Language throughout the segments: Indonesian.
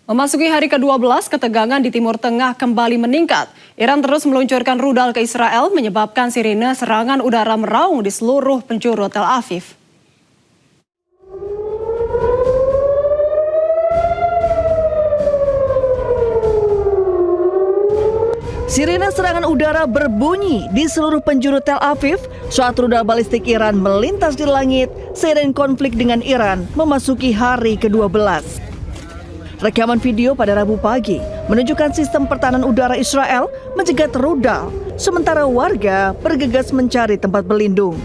Memasuki hari ke-12, ketegangan di Timur Tengah kembali meningkat. Iran terus meluncurkan rudal ke Israel, menyebabkan sirine serangan udara meraung di seluruh penjuru Tel Aviv. Sirine serangan udara berbunyi di seluruh penjuru Tel Aviv saat rudal balistik Iran melintas di langit seiring konflik dengan Iran memasuki hari ke-12. Rekaman video pada Rabu pagi menunjukkan sistem pertahanan udara Israel mencegat rudal, sementara warga bergegas mencari tempat berlindung.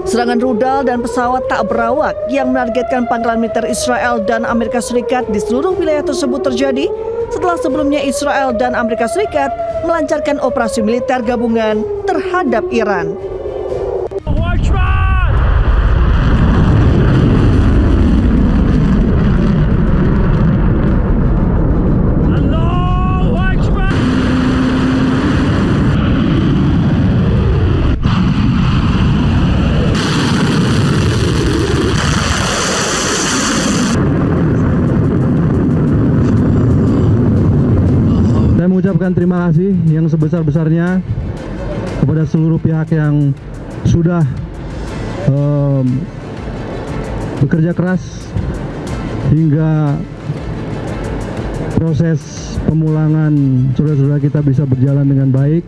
Serangan rudal dan pesawat tak berawak yang menargetkan pangkalan militer Israel dan Amerika Serikat di seluruh wilayah tersebut terjadi setelah sebelumnya Israel dan Amerika Serikat melancarkan operasi militer gabungan terhadap Iran. Saya mengucapkan terima kasih yang sebesar-besarnya kepada seluruh pihak yang sudah bekerja keras hingga proses pemulangan saudara-saudara kita bisa berjalan dengan baik.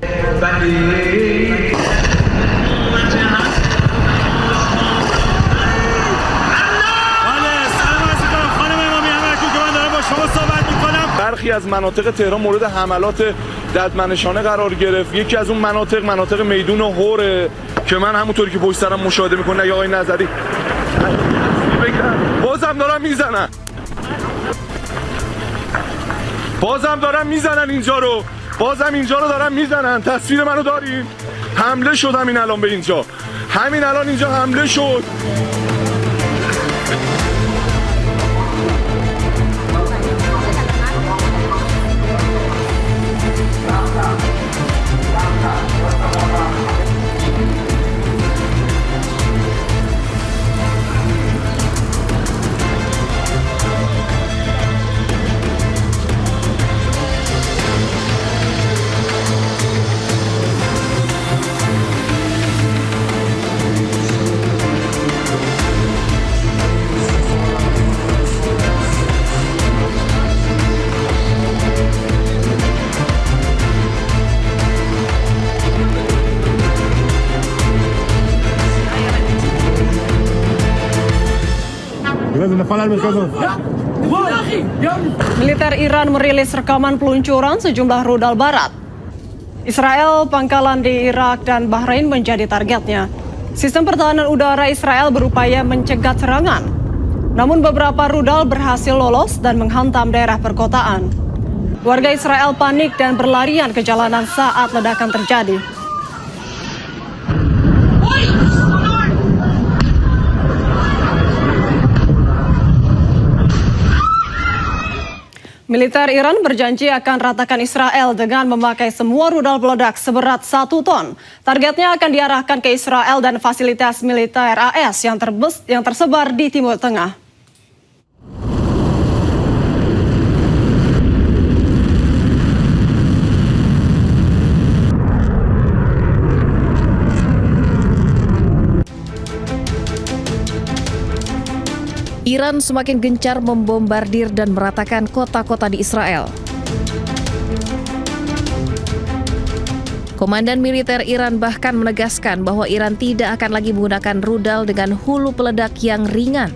برخی از مناطق تهران مورد حملات ددمنشانه قرار گرفت. یکی از اون مناطق میدون هوره که من همونطوری که پشت سرم مشاهده میکنه یا آقای نظری بازم دارن میزنن اینجا رو، بازم اینجا رو دارن میزنن. تصویر منو داریم؟ حمله شد همین الان به اینجا، همین الان اینجا حمله شد. Militer Iran merilis rekaman peluncuran sejumlah rudal barat. Israel, pangkalan di Irak dan Bahrain menjadi targetnya. Sistem pertahanan udara Israel berupaya mencegat serangan. Namun beberapa rudal berhasil lolos dan menghantam daerah perkotaan. Warga Israel panik dan berlarian ke jalanan saat ledakan terjadi. Militer Iran berjanji akan ratakan Israel dengan memakai semua rudal peledak seberat 1 ton. Targetnya akan diarahkan ke Israel dan fasilitas militer AS yang tersebar di Timur Tengah. Iran semakin gencar membombardir dan meratakan kota-kota di Israel. Komandan militer Iran bahkan menegaskan bahwa Iran tidak akan lagi menggunakan rudal dengan hulu peledak yang ringan.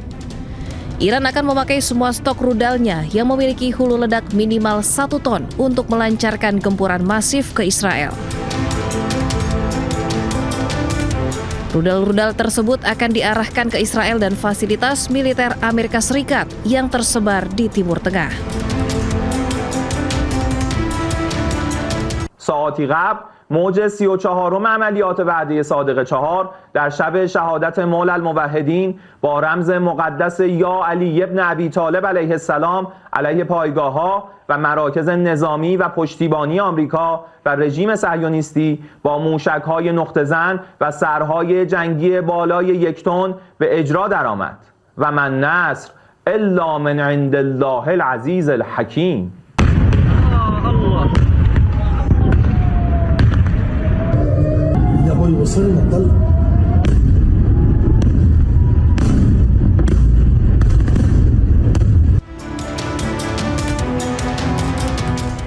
Iran akan memakai semua stok rudalnya yang memiliki hulu ledak minimal 1 ton untuk melancarkan gempuran masif ke Israel. Rudal-rudal tersebut akan diarahkan ke Israel dan fasilitas militer Amerika Serikat yang tersebar di Timur Tengah. ساعتی قبل موج 34م عملیات وعده صادق 4 در شب شهادت مولا الموحدین با رمز مقدس یا علی ابن ابی طالب علیه السلام علیه پایگاه‌ها و مراکز نظامی و پشتیبانی آمریکا و رژیم صهیونیستی با موشک‌های نقطه‌زن و سرهای جنگی بالای 1 تن به اجرا درآمد و من نصر إلا من عند الله العزيز الحكيم.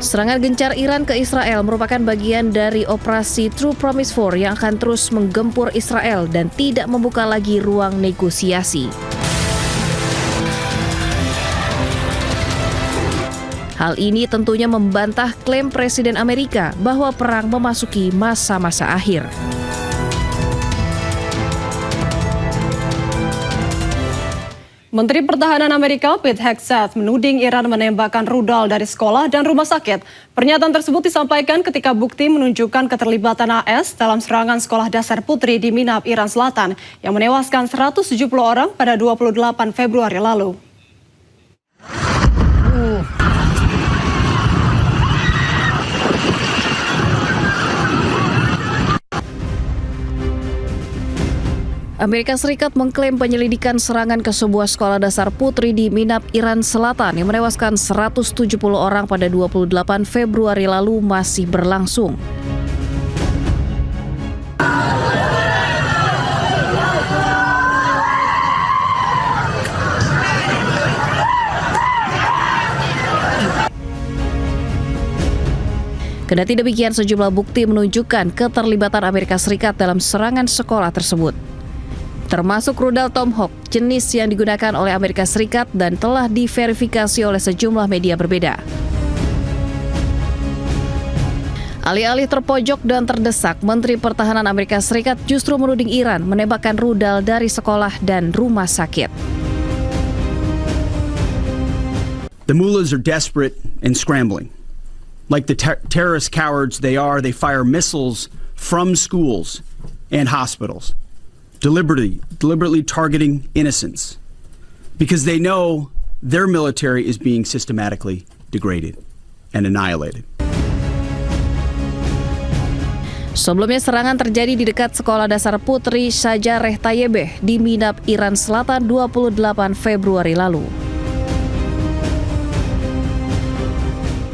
Serangan gencar Iran ke Israel merupakan bagian dari operasi True Promise 4 yang akan terus menggempur Israel dan tidak membuka lagi ruang negosiasi. Hal ini tentunya membantah klaim Presiden Amerika bahwa perang memasuki masa-masa akhir. Menteri Pertahanan Amerika Pete Hegseth menuding Iran menembakkan rudal dari sekolah dan rumah sakit. Pernyataan tersebut disampaikan ketika bukti menunjukkan keterlibatan AS dalam serangan sekolah dasar putri di Minab, Iran Selatan yang menewaskan 170 orang pada 28 Februari lalu. Amerika Serikat mengklaim penyelidikan serangan ke sebuah sekolah dasar putri di Minab, Iran Selatan yang menewaskan 170 orang pada 28 Februari lalu masih berlangsung. Kendati demikian, sejumlah bukti menunjukkan keterlibatan Amerika Serikat dalam serangan sekolah tersebut, termasuk rudal Tomahawk, jenis yang digunakan oleh Amerika Serikat dan telah diverifikasi oleh sejumlah media berbeda. Alih-alih terpojok dan terdesak, Menteri Pertahanan Amerika Serikat justru menuding Iran menembakkan rudal dari sekolah dan rumah sakit. The mullahs are desperate and scrambling. Like the terrorist cowards they are, they fire missiles from schools and hospitals. Deliberately targeting innocents because they know their military is being systematically degraded and annihilated. Sebelumnya serangan terjadi di dekat sekolah dasar putri Shajareh Tayyibeh di Minab, Iran Selatan 28 Februari lalu.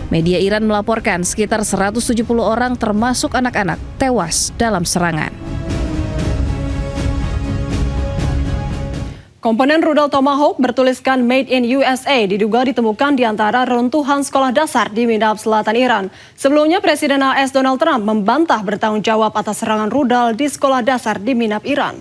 Media Iran melaporkan sekitar 170 orang termasuk anak-anak tewas dalam serangan. Komponen rudal Tomahawk bertuliskan Made in USA diduga ditemukan di antara reruntuhan sekolah dasar di Minab, Selatan Iran. Sebelumnya, Presiden AS Donald Trump membantah bertanggung jawab atas serangan rudal di sekolah dasar di Minab, Iran.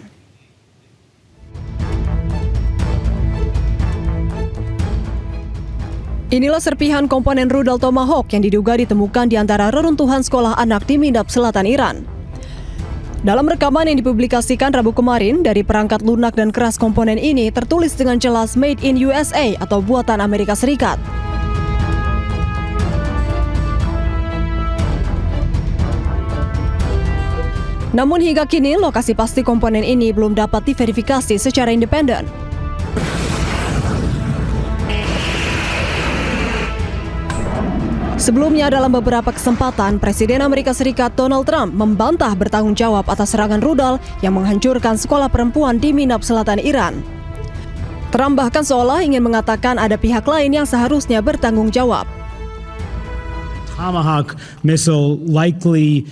Inilah serpihan komponen rudal Tomahawk yang diduga ditemukan di antara reruntuhan sekolah anak di Minab, Selatan Iran. Dalam rekaman yang dipublikasikan Rabu kemarin dari perangkat lunak dan keras komponen ini tertulis dengan jelas Made in USA atau buatan Amerika Serikat. Namun hingga kini lokasi pasti komponen ini belum dapat diverifikasi secara independen. Sebelumnya dalam beberapa kesempatan, Presiden Amerika Serikat Donald Trump membantah bertanggung jawab atas serangan rudal yang menghancurkan sekolah perempuan di Minab, Selatan Iran. Trump bahkan seolah ingin mengatakan ada pihak lain yang seharusnya bertanggung jawab. Tomahawk missile likely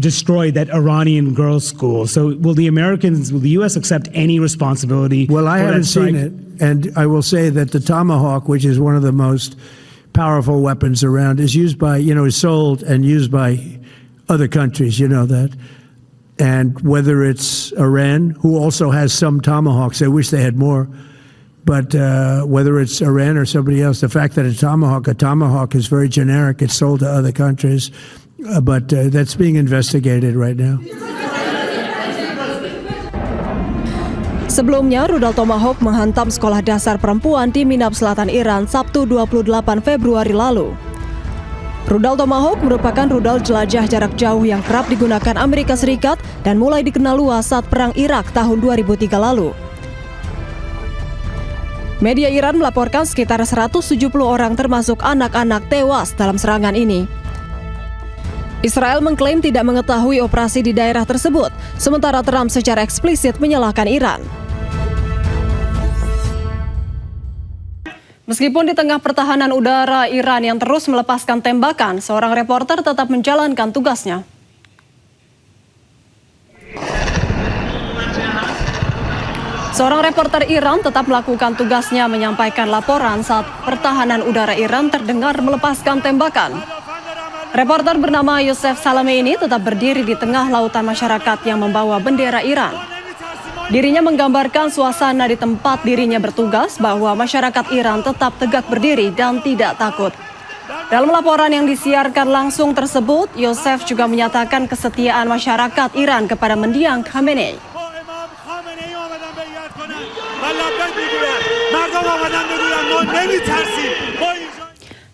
destroyed that Iranian girls' school. So will the U.S. accept any responsibility? Well, I haven't seen it, and I will say that the Tomahawk, which is one of the most powerful weapons around, is used by, is sold and used by other countries, you know that. And whether it's Iran, who also has some Tomahawks, I wish they had more, but whether it's Iran or somebody else, the fact that a Tomahawk is very generic, it's sold to other countries, but that's being investigated right now. Sebelumnya, rudal Tomahawk menghantam sekolah dasar perempuan di Minab, Selatan Iran Sabtu 28 Februari lalu. Rudal Tomahawk merupakan rudal jelajah jarak jauh yang kerap digunakan Amerika Serikat dan mulai dikenal luas saat Perang Irak tahun 2003 lalu. Media Iran melaporkan sekitar 170 orang termasuk anak-anak tewas dalam serangan ini. Israel mengklaim tidak mengetahui operasi di daerah tersebut, sementara Trump secara eksplisit menyalahkan Iran. Meskipun di tengah pertahanan udara Iran yang terus melepaskan tembakan, seorang reporter tetap menjalankan tugasnya. Seorang reporter Iran tetap melakukan tugasnya menyampaikan laporan saat pertahanan udara Iran terdengar melepaskan tembakan. Reporter bernama Yosef Salame ini tetap berdiri di tengah lautan masyarakat yang membawa bendera Iran. Dirinya menggambarkan suasana di tempat dirinya bertugas bahwa masyarakat Iran tetap tegak berdiri dan tidak takut. Dalam laporan yang disiarkan langsung tersebut, Yosef juga menyatakan kesetiaan masyarakat Iran kepada mendiang Khamenei.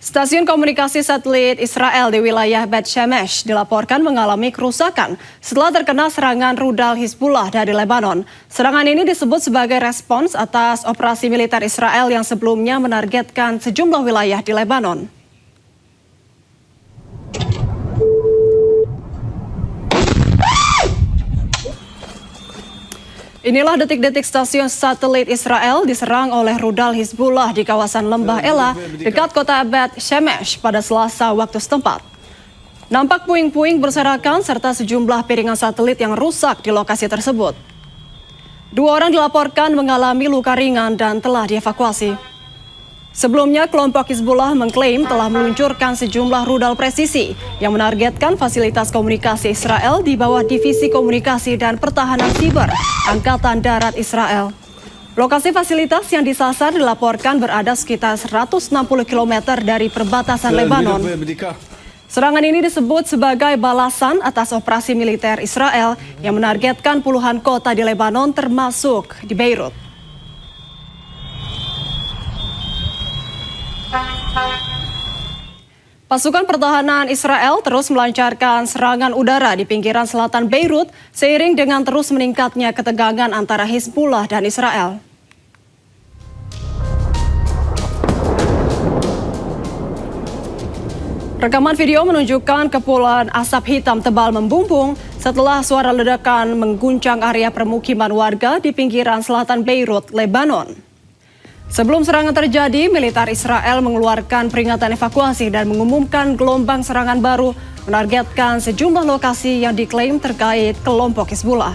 Stasiun komunikasi satelit Israel di wilayah Bet Shemesh dilaporkan mengalami kerusakan setelah terkena serangan rudal Hizbullah dari Lebanon. Serangan ini disebut sebagai respons atas operasi militer Israel yang sebelumnya menargetkan sejumlah wilayah di Lebanon. Inilah detik-detik stasiun satelit Israel diserang oleh rudal Hizbullah di kawasan Lembah Ela dekat kota Bet Shemesh pada Selasa waktu setempat. Nampak puing-puing berserakan serta sejumlah piringan satelit yang rusak di lokasi tersebut. 2 orang dilaporkan mengalami luka ringan dan telah dievakuasi. Sebelumnya, kelompok Hizbullah mengklaim telah meluncurkan sejumlah rudal presisi yang menargetkan fasilitas komunikasi Israel di bawah Divisi Komunikasi dan Pertahanan Siber Angkatan Darat Israel. Lokasi fasilitas yang disasar dilaporkan berada sekitar 160 km dari perbatasan Lebanon. Serangan ini disebut sebagai balasan atas operasi militer Israel yang menargetkan puluhan kota di Lebanon termasuk di Beirut. Pasukan pertahanan Israel terus melancarkan serangan udara di pinggiran selatan Beirut seiring dengan terus meningkatnya ketegangan antara Hizbullah dan Israel. Rekaman video menunjukkan kepulan asap hitam tebal membumbung setelah suara ledakan mengguncang area permukiman warga di pinggiran selatan Beirut, Lebanon. Sebelum serangan terjadi, militer Israel mengeluarkan peringatan evakuasi dan mengumumkan gelombang serangan baru menargetkan sejumlah lokasi yang diklaim terkait kelompok Hizbullah.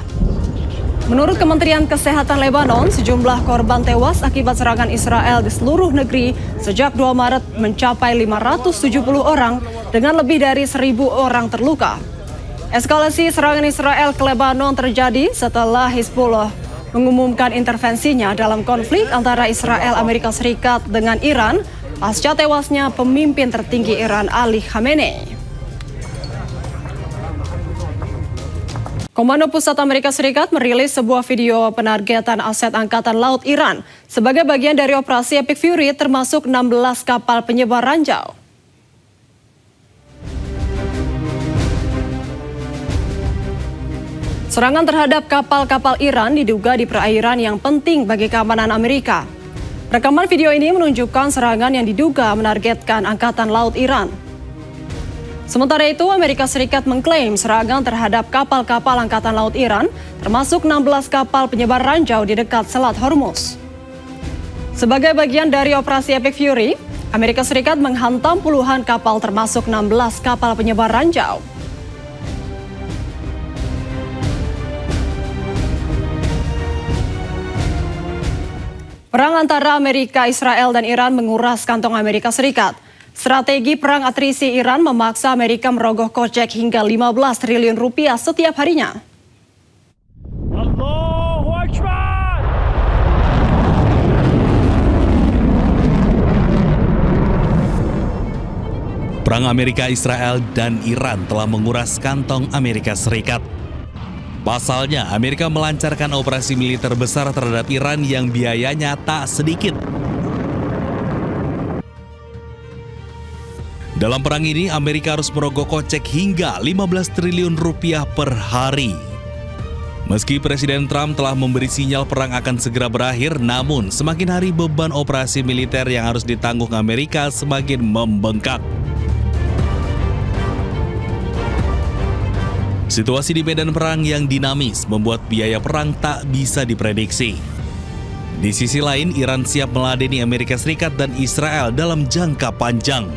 Menurut Kementerian Kesehatan Lebanon, sejumlah korban tewas akibat serangan Israel di seluruh negeri sejak 2 Maret mencapai 570 orang dengan lebih dari 1.000 orang terluka. Eskalasi serangan Israel ke Lebanon terjadi setelah Hizbullah mengumumkan intervensinya dalam konflik antara Israel Amerika Serikat dengan Iran pasca tewasnya pemimpin tertinggi Iran Ali Khamenei. Komando Pusat Amerika Serikat merilis sebuah video penargetan aset Angkatan Laut Iran sebagai bagian dari operasi Epic Fury termasuk 16 kapal penyebar ranjau. Serangan terhadap kapal-kapal Iran diduga di perairan yang penting bagi keamanan Amerika. Rekaman video ini menunjukkan serangan yang diduga menargetkan Angkatan Laut Iran. Sementara itu, Amerika Serikat mengklaim serangan terhadap kapal-kapal Angkatan Laut Iran, termasuk 16 kapal penyebar ranjau di dekat Selat Hormuz. Sebagai bagian dari operasi Epic Fury, Amerika Serikat menghantam puluhan kapal termasuk 16 kapal penyebar ranjau. Perang antara Amerika, Israel, dan Iran menguras kantong Amerika Serikat. Strategi perang atrisi Iran memaksa Amerika merogoh kocek hingga 15 triliun rupiah setiap harinya. Allahu Akbar! Perang Amerika, Israel, dan Iran telah menguras kantong Amerika Serikat. Pasalnya, Amerika melancarkan operasi militer besar terhadap Iran yang biayanya tak sedikit. Dalam perang ini, Amerika harus merogoh kocek hingga 15 triliun rupiah per hari. Meski Presiden Trump telah memberi sinyal perang akan segera berakhir, namun semakin hari beban operasi militer yang harus ditanggung Amerika semakin membengkak. Situasi di medan perang yang dinamis membuat biaya perang tak bisa diprediksi. Di sisi lain, Iran siap meladeni Amerika Serikat dan Israel dalam jangka panjang.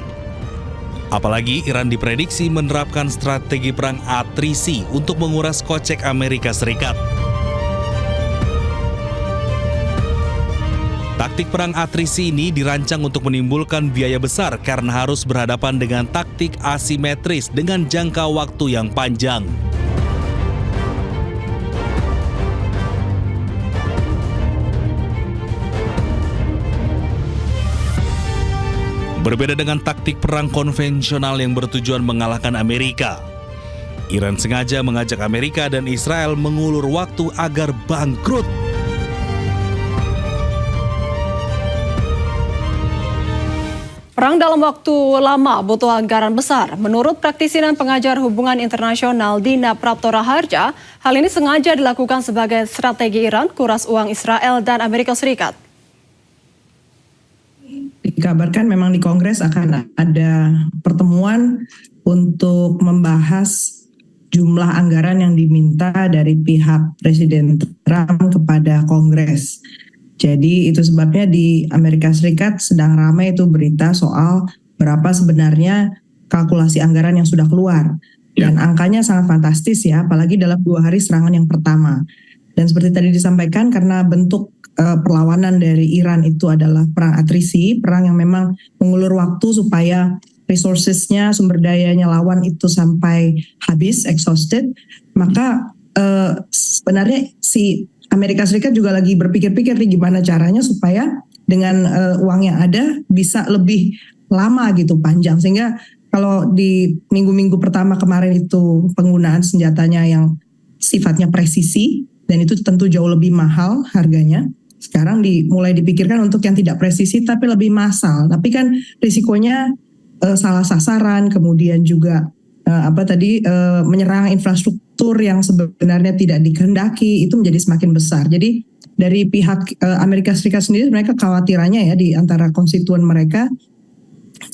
Apalagi Iran diprediksi menerapkan strategi perang atrisi untuk menguras kocek Amerika Serikat. Taktik perang atrisi ini dirancang untuk menimbulkan biaya besar karena harus berhadapan dengan taktik asimetris dengan jangka waktu yang panjang. Berbeda dengan taktik perang konvensional yang bertujuan mengalahkan Amerika, Iran sengaja mengajak Amerika dan Israel mengulur waktu agar bangkrut. Perang dalam waktu lama butuh anggaran besar. Menurut praktisi dan pengajar hubungan internasional Dina Prapto Raharja, hal ini sengaja dilakukan sebagai strategi Iran kuras uang Israel dan Amerika Serikat. Dikabarkan memang di Kongres akan ada pertemuan untuk membahas jumlah anggaran yang diminta dari pihak Presiden Trump kepada Kongres. Jadi itu sebabnya di Amerika Serikat sedang ramai itu berita soal berapa sebenarnya kalkulasi anggaran yang sudah keluar. Dan angkanya sangat fantastis ya, apalagi dalam 2 hari serangan yang pertama. Dan seperti tadi disampaikan, karena bentuk perlawanan dari Iran itu adalah perang atrisi, perang yang memang mengulur waktu supaya resources-nya, sumber dayanya lawan itu sampai habis, exhausted, maka sebenarnya si Amerika Serikat juga lagi berpikir-pikir nih gimana caranya supaya dengan uang yang ada bisa lebih lama gitu, panjang. Sehingga kalau di minggu-minggu pertama kemarin itu penggunaan senjatanya yang sifatnya presisi, dan itu tentu jauh lebih mahal harganya. Sekarang mulai dipikirkan untuk yang tidak presisi tapi lebih massal. Tapi kan risikonya salah sasaran, kemudian juga menyerang infrastruktur yang sebenarnya tidak dikehendaki, itu menjadi semakin besar. Jadi dari pihak Amerika Serikat sendiri mereka kekhawatirannya ya di antara konstituen mereka,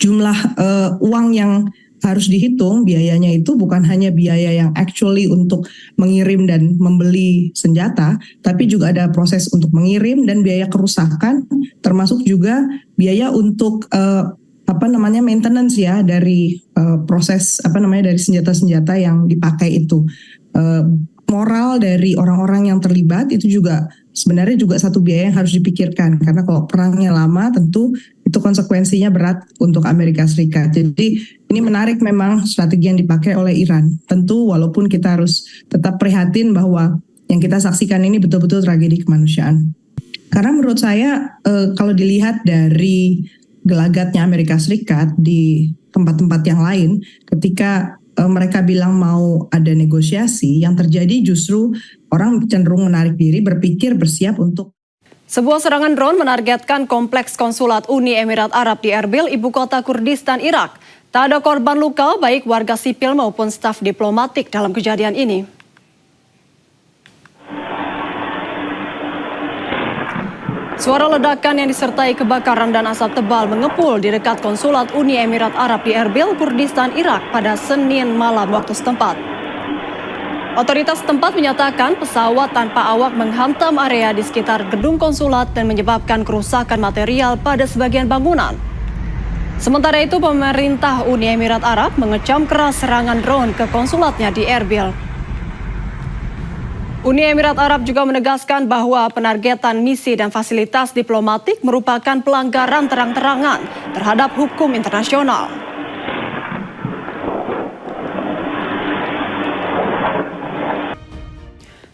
jumlah uang yang harus dihitung biayanya itu bukan hanya biaya yang actually untuk mengirim dan membeli senjata, tapi juga ada proses untuk mengirim dan biaya kerusakan, termasuk juga biaya untuk maintenance ya dari proses dari senjata-senjata yang dipakai itu. Moral dari orang-orang yang terlibat itu juga sebenarnya juga satu biaya yang harus dipikirkan, karena kalau perangnya lama tentu itu konsekuensinya berat untuk Amerika Serikat. Jadi ini menarik memang strategi yang dipakai oleh Iran. Tentu walaupun kita harus tetap prihatin bahwa yang kita saksikan ini betul-betul tragedi kemanusiaan. Karena menurut saya kalau dilihat dari gelagatnya Amerika Serikat di tempat-tempat yang lain, ketika mereka bilang mau ada negosiasi, yang terjadi justru orang cenderung menarik diri, berpikir bersiap untuk. Sebuah serangan drone menargetkan kompleks konsulat Uni Emirat Arab di Erbil, ibu kota Kurdistan Irak. Tak ada korban luka, baik warga sipil maupun staf diplomatik dalam kejadian ini. Suara ledakan yang disertai kebakaran dan asap tebal mengepul di dekat konsulat Uni Emirat Arab di Erbil, Kurdistan Irak pada Senin malam waktu setempat. Otoritas setempat menyatakan pesawat tanpa awak menghantam area di sekitar gedung konsulat dan menyebabkan kerusakan material pada sebagian bangunan. Sementara itu, pemerintah Uni Emirat Arab mengecam keras serangan drone ke konsulatnya di Erbil. Uni Emirat Arab juga menegaskan bahwa penargetan misi dan fasilitas diplomatik merupakan pelanggaran terang-terangan terhadap hukum internasional.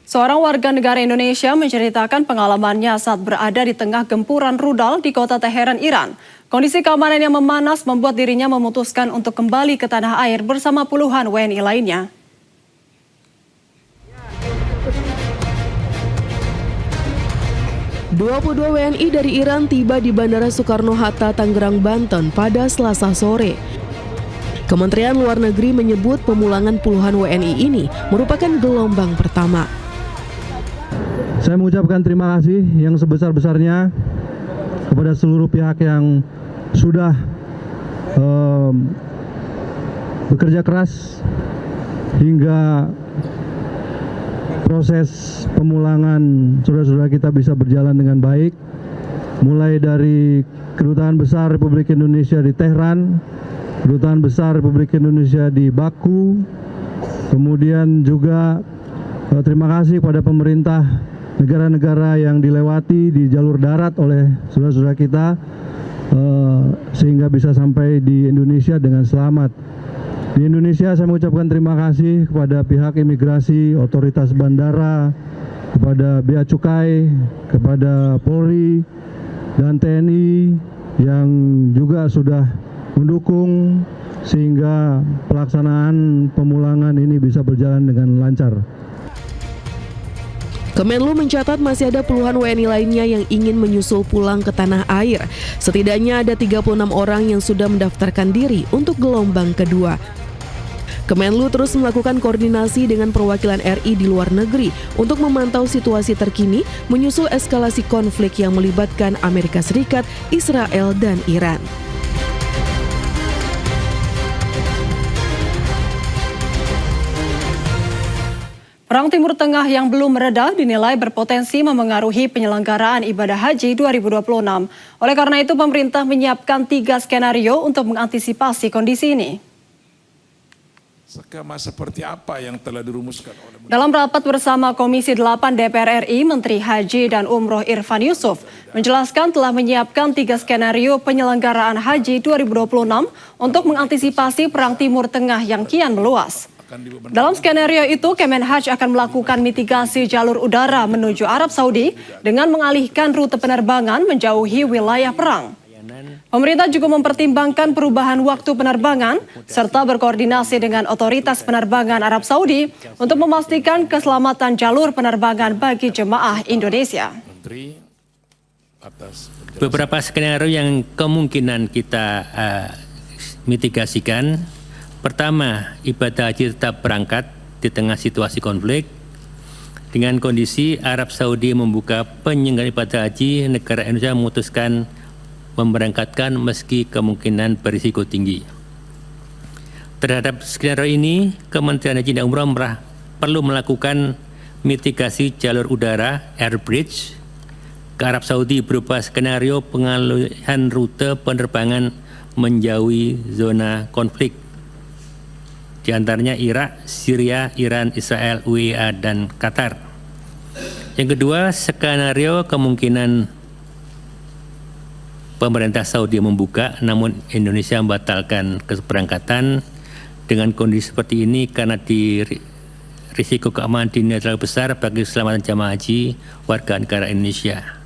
Seorang warga negara Indonesia menceritakan pengalamannya saat berada di tengah gempuran rudal di kota Teheran, Iran. Kondisi keamanan yang memanas membuat dirinya memutuskan untuk kembali ke tanah air bersama puluhan WNI lainnya. Dua WNI dari Iran tiba di Bandara Soekarno-Hatta, Tangerang, Banten pada Selasa sore. Kementerian Luar Negeri menyebut pemulangan puluhan WNI ini merupakan gelombang pertama. Saya mengucapkan terima kasih yang sebesar-besarnya kepada seluruh pihak yang sudah bekerja keras hingga proses pemulangan saudara-saudara kita bisa berjalan dengan baik, mulai dari Kedutaan Besar Republik Indonesia di Tehran, Kedutaan Besar Republik Indonesia di Baku, kemudian juga terima kasih kepada pemerintah negara-negara yang dilewati di jalur darat oleh saudara-saudara kita, sehingga bisa sampai di Indonesia dengan selamat. Di Indonesia saya mengucapkan terima kasih kepada pihak imigrasi, otoritas bandara, kepada Bea Cukai, kepada Polri, dan TNI yang juga sudah mendukung sehingga pelaksanaan pemulangan ini bisa berjalan dengan lancar. Kemenlu mencatat masih ada puluhan WNI lainnya yang ingin menyusul pulang ke tanah air. Setidaknya ada 36 orang yang sudah mendaftarkan diri untuk gelombang kedua. Kemenlu terus melakukan koordinasi dengan perwakilan RI di luar negeri untuk memantau situasi terkini menyusul eskalasi konflik yang melibatkan Amerika Serikat, Israel, dan Iran. Perang Timur Tengah yang belum mereda dinilai berpotensi memengaruhi penyelenggaraan ibadah haji 2026. Oleh karena itu, pemerintah menyiapkan 3 skenario untuk mengantisipasi kondisi ini. Skema seperti apa yang telah dirumuskan oleh Dalam rapat bersama Komisi 8 DPR RI, Menteri Haji dan Umroh Irfan Yusuf menjelaskan telah menyiapkan 3 skenario penyelenggaraan haji 2026 untuk mengantisipasi Perang Timur Tengah yang kian meluas. Dalam skenario itu, Kemenhaj akan melakukan mitigasi jalur udara menuju Arab Saudi dengan mengalihkan rute penerbangan menjauhi wilayah perang. Pemerintah juga mempertimbangkan perubahan waktu penerbangan serta berkoordinasi dengan otoritas penerbangan Arab Saudi untuk memastikan keselamatan jalur penerbangan bagi jemaah Indonesia. Beberapa skenario yang kemungkinan kita mitigasikan. Pertama, ibadah haji tetap berangkat di tengah situasi konflik. Dengan kondisi Arab Saudi membuka penyelenggaraan ibadah haji, negara Indonesia memutuskan memberangkatkan meski kemungkinan berisiko tinggi. Terhadap skenario ini, Kementerian Haji dan Umroh perlu melakukan mitigasi jalur udara (air bridge) ke Arab Saudi berupa skenario pengalihan rute penerbangan menjauhi zona konflik, di antaranya Irak, Syria, Iran, Israel, UEA, dan Qatar. Yang kedua, skenario kemungkinan pemerintah Saudi membuka, namun Indonesia membatalkan keberangkatan. Dengan kondisi seperti ini, karena risiko keamanan dunia terlalu besar bagi keselamatan jamaah haji warga negara Indonesia.